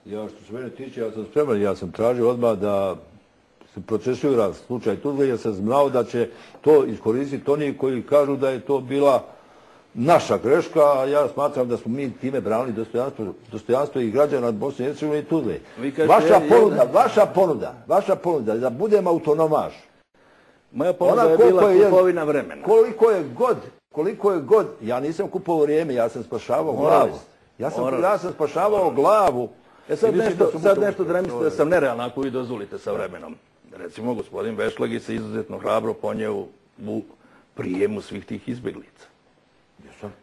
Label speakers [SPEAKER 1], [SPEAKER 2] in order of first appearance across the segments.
[SPEAKER 1] Ja što se mene tiče, ja sam spreman, ja sam tražio odmah da se procesuira slučaj Tuzle, jer sam znao da će to iskoristiti oni koji kažu da je to bila naša greška, a ja smatram da smo mi time branili dostojanstvo i građana Bosne i Hercegovine i Tuzle. Vaša ponuda da budem autonomaš.
[SPEAKER 2] Moja ponuda je bila kupovina vremena.
[SPEAKER 1] Koliko je god, ja nisam kupovao vrijeme, ja sam spašavao glavu. Ja sam spašavao glavu.
[SPEAKER 2] Sad nešto da ne mislite da sam nerealan ako vi dozvolite sa vremenom. Recimo, gospodin Bešlagić se izuzetno hrabro ponio u prijemu svih tih izbjeglica.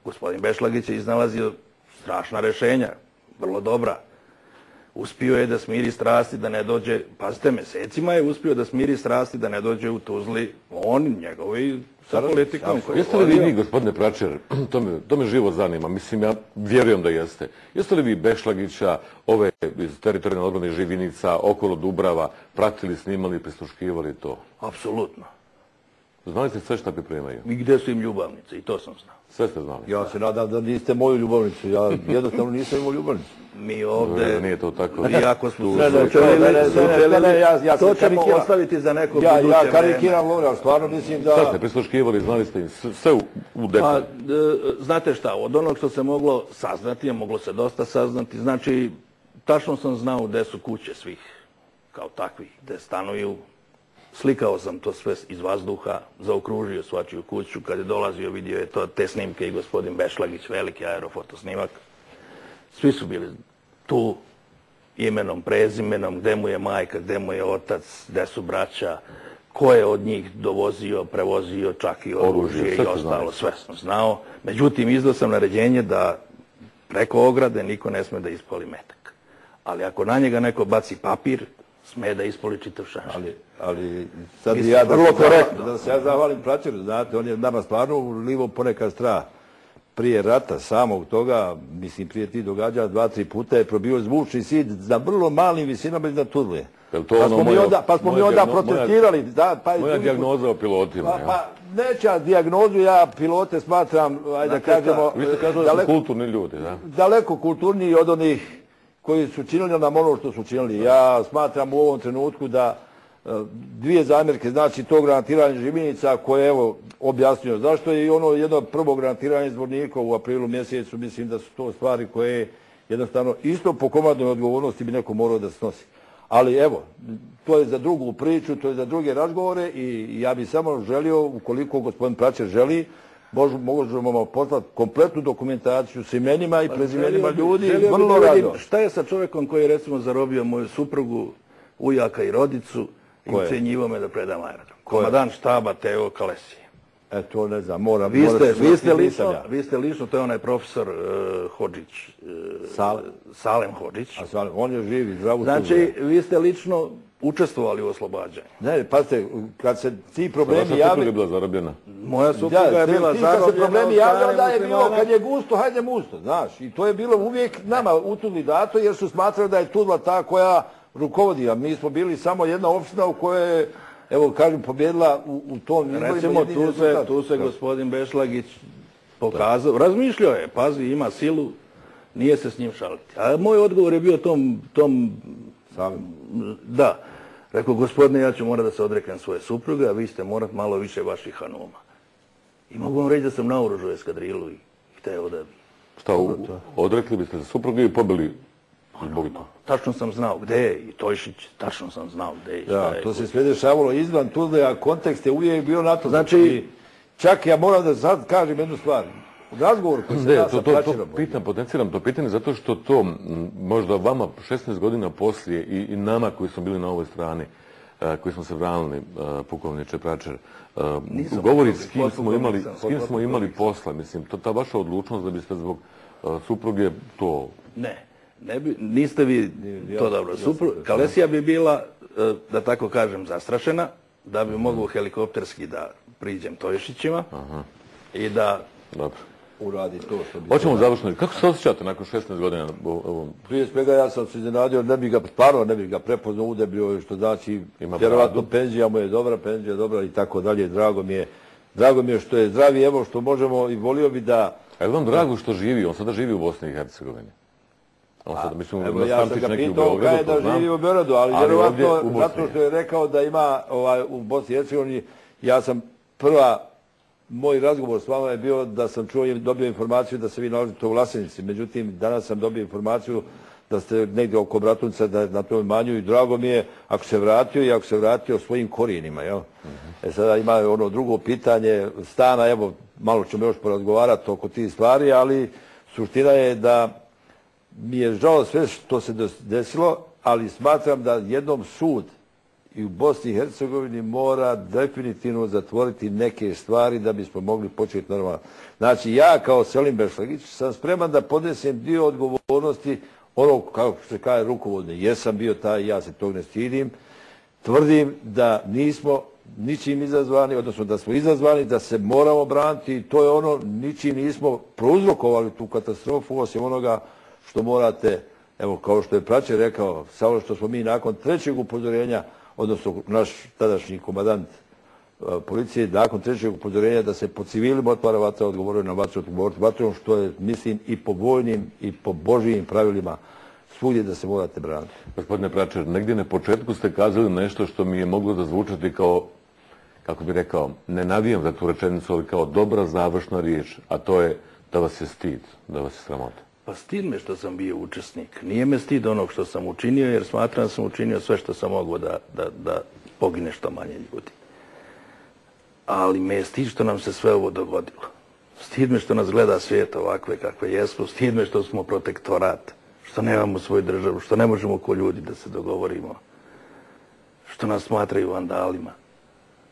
[SPEAKER 2] Gospodin Bešlagić je iznalazio strašna rješenja, vrlo dobra. Uspio je da smiri strasti da ne dođe, pazite, mesecima je uspio da smiri strasti da ne dođe u Tuzli, on, njegovi, sa politikom.
[SPEAKER 3] Jeste li vi, gospodine Pračer, to me živo zanima, mislim, ja vjerujem da jeste. Jeste li vi Bešlagića, ove iz teritorijalne odbrane Živinica, okolo Dubrava, pratili, snimali, prisluškivali to?
[SPEAKER 2] Apsolutno.
[SPEAKER 3] Znali ste sve šta pripremaju?
[SPEAKER 2] I gdje su im ljubavnice, i to sam znao.
[SPEAKER 3] Sve ste znali?
[SPEAKER 1] Ja se nadam da niste moju ljubavnicu, ja jednostavno nisam imao ljubavnicu.
[SPEAKER 2] Mi ovdje...
[SPEAKER 3] Nije to tako.
[SPEAKER 2] Iako smo...
[SPEAKER 1] To
[SPEAKER 2] ćemo ostaviti za neko buduće vreme.
[SPEAKER 1] Ja karikiram Lovre, ali stvarno mislim da...
[SPEAKER 3] Šta ste prisluškivali, znali ste im sve u detalju?
[SPEAKER 2] Znate šta, od onog što se moglo saznati, a moglo se dosta saznati, znači, tačno sam znao gdje su kuće svih, kao takvih, gdje stanuju. Slikao sam to sve iz vazduha, zaokružio svačiju kuću. Kad je dolazio, vidio je te snimke i gospodin Bešlagić, veliki aerofotosnimak. Svi su bili tu, imenom, prezimenom, gde mu je majka, gde mu je otac, gde su braća, ko je od njih dovozio, prevozio, čak i oružje i ostalo, sve sam znao. Međutim, izdao sam naređenje da preko ograde niko ne sme da ispali metak. Ali ako na njega neko baci papir, sme da ispoli čitav šanš.
[SPEAKER 1] Ali sad i ja da se ja zahvalim Pračeru, znate, on je nama stvarno ulivo ponekad strah. Prije rata, samog toga, mislim prije tih događaja, 2-3 puta je probio zvučni zid za vrlo malim visinama iznad Tuzle. Pa smo mi onda protestirali.
[SPEAKER 3] Moja dijagnoza o pilotima.
[SPEAKER 1] Pa neća dijagnozu, ja pilote smatram, ajde da kažemo...
[SPEAKER 3] Vi ste kazali da su kulturni ljudi, da?
[SPEAKER 1] Daleko kulturniji od onih koji su činili nam ono što su činili. Ja smatram u ovom trenutku da dvije zamjerke, znači to granatiranje Živinica koje, evo, objasnio zašto je i ono jedno prvo granatiranje Zvornika u aprilu mjesecu, mislim da su to stvari koje jednostavno isto po komandnoj odgovornosti bi neko morao da snosi. Ali evo, to je za drugu priču, to je za druge razgovore i ja bih samo želio, ukoliko gospodin Pračer želi, možemo poslati kompletnu dokumentaciju s imenima i prezimenima ljudi. Vrlo rado.
[SPEAKER 2] Šta je sa čovjekom koji je recimo zarobio moju suprugu, ujaka i rodicu i ucenjivo me da predam aerodrom? Komadant štaba Teo Kalesije.
[SPEAKER 1] To ne znam, moram...
[SPEAKER 2] Vi ste lično, to je onaj profesor Hodžić, Salem Hodžić.
[SPEAKER 1] On je živ i zdrav.
[SPEAKER 2] Znači, vi ste lično učestvovali u oslobađanju.
[SPEAKER 1] Ne, pazite, kad se ti problemi javili...
[SPEAKER 3] Vaša supruga je bila zarobljena?
[SPEAKER 2] Moja supruga je bila zarobljena.
[SPEAKER 1] Kad se problemi javili, onda je bilo, kad je gusto, hajde musto, znaš. I to je bilo uvijek nama u Tuzli dato, jer su smatrali da je Tuzla ta koja rukovodi. A mi smo bili samo jedna opština u kojoj je, evo kažem, pobjedila u tom izborima.
[SPEAKER 2] Recimo, tu se gospodin Bešlagić pokazao, razmišljao je, pazi, ima silu, nije se s njim šaliti. A moj odgovor je bio tom da. Rekao, gospodine, ja ću morati da se odreknem svoje supruge, a vi ćete morati malo više vaših hanuma. I mogu vam reći da sam naoružao eskadrilu i hteo da bi...
[SPEAKER 3] Šta, odrekli biste se supruge i pobili zbog toga?
[SPEAKER 2] Tačno sam znao gdje je i Tojšić, tačno sam znao gdje je.
[SPEAKER 1] Ja, to se sve dešavalo izvan Tuzle, a kontekst je uvijek bio na to. Znači, čak ja moram da sad kažem jednu stvar. U razgovoru koji se da sa Pračerom...
[SPEAKER 3] Potenciram to pitanje zato što to možda vama 16 godina poslije i nama koji smo bili na ovoj strani, koji smo se branili, pukovniče Pračer, govori s kim smo imali posla. Mislim, ta vaša odlučnost da biste zbog supruge to...
[SPEAKER 2] Niste vi to dobro. Kalesija bi bila, da tako kažem, zastrašena, da bi mogu helikopterski da priđem Tojšićima i da...
[SPEAKER 3] Dobro.
[SPEAKER 1] Uradi to što bi...
[SPEAKER 3] Hoćemo završiti. Kako se osjećate nakon 16 godina?
[SPEAKER 1] Prije svega ja sam se iznenadio, ne bih ga prepoznao u debljoj, što znači, vjerovatno penzija mu je dobra i tako dalje. Drago mi je što je zdravi, evo što možemo i volio bi da...
[SPEAKER 3] A je vam drago što živi? On sada živi u Bosni i Hercegovini.
[SPEAKER 1] Evo, ja sam ga pitao kada je da živi u Beogradu, ali vjerovatno zato što je rekao da ima u Bosni i Hercegovini, ja sam moj razgovor s vama je bio da sam čuo i dobio informaciju da se vi nalazite u Vlasenici. Međutim, danas sam dobio informaciju da ste negdje oko Bratunca, da je na tom imanju i drago mi je ako se vratio i ako se vratio svojim korijenima. Jel? Sada ima ono drugo pitanje stana, evo malo ćemo još porazgovarati oko tih stvari, ali suština je da mi je žao sve što se desilo, ali smatram da jednom sud i u Bosni i Hercegovini mora definitivno zatvoriti neke stvari da bismo mogli početi normalno. Znači, ja kao Selim Bešlagić sam spreman da podnesem dio odgovornosti onog, kako se kaže, rukovodne. Jesam bio taj, ja se tog ne stidim. Tvrdim da nismo ničim izazvani, odnosno da smo izazvani, da se moramo braniti i to je ono, ničim nismo prouzrokovali tu katastrofu, osim onoga što morate, evo kao što je Pračer rekao, samo što smo mi nakon trećeg upozorenja, odnosno naš tadašnji komandant policije, nakon trećeg upozorenja da se po civilima otvara vatra, odgovorio na vatrom, što je, mislim, i po vojnim i po božijim pravilima svugdje da se morate braniti.
[SPEAKER 3] Gospodine Pračer, negdje na početku ste kazali nešto što mi je moglo da zvučati kao, kako bih rekao, ne navijam za tu rečenicu, ali kao dobra završna riječ, a to je da vas je stid, da vas je sramota.
[SPEAKER 2] Pa stid me što sam bio učesnik. Nije me stid onog što sam učinio, jer smatram da sam učinio sve što sam mogao da pogine što manje ljudi. Ali me je stid što nam se sve ovo dogodilo. Stid me što nas gleda svijet ovakve kakve jesmo. Stid me što smo protektorat. Što nemamo svoju državu. Što ne možemo ko ljudi da se dogovorimo. Što nas smatraju vandalima.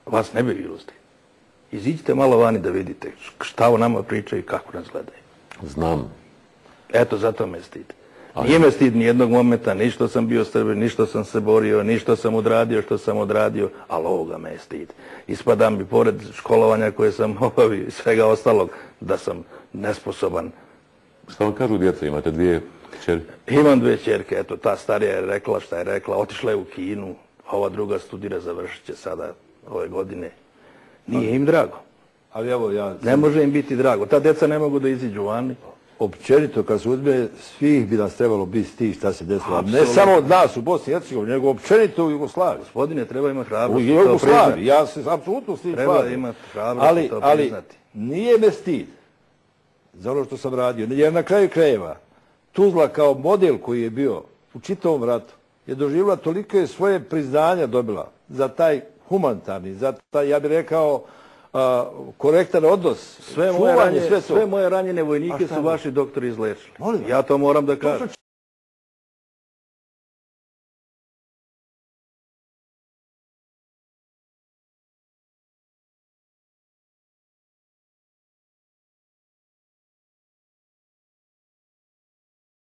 [SPEAKER 2] Vas ne bi bilo stid. Iziđite malo vani da vidite šta o nama pričaju i kako nas gledaju.
[SPEAKER 3] Znam.
[SPEAKER 2] Eto, zato me stid. Nije me stid ni jednog momenta, ni što sam bio Srbin, ni što sam se borio, ni što sam odradio, ali ovoga me je stid. Ispadam bi pored školovanja koje sam obavio i svega ostalog, da sam nesposoban.
[SPEAKER 3] Šta vam kažu djeca, imate dvije kćeri?
[SPEAKER 2] Imam dvije kćerke, eto, ta starija je rekla šta je rekla, otišla je u Kinu, ova druga studira, završit će sada ove godine. Nije im drago.
[SPEAKER 1] Ali evo
[SPEAKER 2] ne može im biti drago. Ta djeca ne mogu da iziđu vani.
[SPEAKER 1] Općenito, kad se uzme, svih bi nas trebalo biti stid šta se desilo. Ne samo od nas u Bosni i Hercegovini, nego općenito u Jugoslaviji.
[SPEAKER 2] Gospodine, treba imati hrabrost.
[SPEAKER 1] U Jugoslaviji, ja se apsolutno s tim slažem.
[SPEAKER 2] Treba imati hrabrost to priznati.
[SPEAKER 1] Nije me stid za ono što sam radio. Jer na kraju krajeva, Tuzla kao model koji je bio u čitavom ratu je doživjela toliko je svoje priznanja dobila za taj humanitarni, za taj, ja bih rekao, korektan odnos.
[SPEAKER 2] Sve moje ranjene vojnike su vaši doktori izlečili. Ja to moram da kažem.